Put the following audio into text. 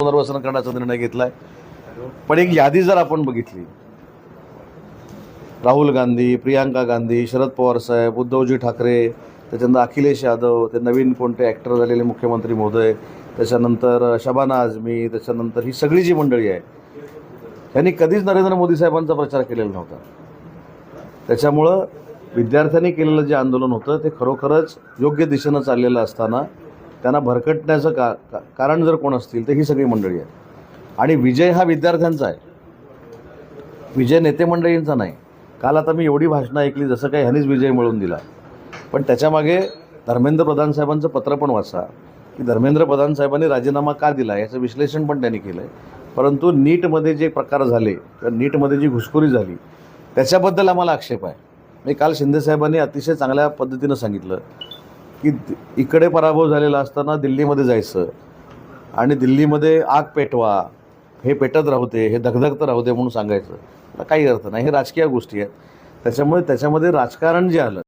पुनर्वसन करण्याचा निर्णय घेतला आहे. पण एक यादी जर आपण बघितली, राहुल गांधी, प्रियांका गांधी, शरद पवार साहेब, उद्धवजी ठाकरे, त्याच्यानंतर अखिलेश यादव, ते नवीन कोणते ॲक्टर झालेले मुख्यमंत्री महोदय, त्याच्यानंतर शबाना आझमी, त्याच्यानंतर ही सगळी जी मंडळी आहे त्यांनी कधीच नरेंद्र मोदी साहेबांचा प्रचार केलेला नव्हता. त्याच्यामुळं विद्यार्थ्यांनी केलेलं जे आंदोलन होतं ते खरोखरच योग्य दिशेनं चाललेलं असताना त्यांना भरकटण्याचं कारण जर कोण असतील तर ही सगळी मंडळी आहे. आणि विजय हा विद्यार्थ्यांचा आहे, विजय नेते मंडळींचा नाही. काल आता मी एवढी भाषणं ऐकली जसं काही ह्यांनीच विजय मिळवून दिला, पण त्याच्यामागे धर्मेंद्र प्रधान साहेबांचं पत्र पण वाचा की धर्मेंद्र प्रधान साहेबांनी राजीनामा का दिला याचं विश्लेषण पण त्यांनी केलं आहे. परंतु नीटमध्ये जे प्रकार झाले किंवा नीटमध्ये जी घुसखोरी झाली त्याच्याबद्दल आम्हाला आक्षेप आहे. मी काल शिंदेसाहेबांनी अतिशय चांगल्या पद्धतीनं सांगितलं की इकडे पराभव झालेला असताना दिल्लीमध्ये जायचं आणि दिल्लीमध्ये आग पेटवा, हे पेटत राहू दे, हे धगधगतं राहू दे म्हणून सांगायचं. काही अर्थ नाही, हे राजकीय गोष्टी आहेत. त्याच्यामुळे त्याच्यामध्ये राजकारण जे आलं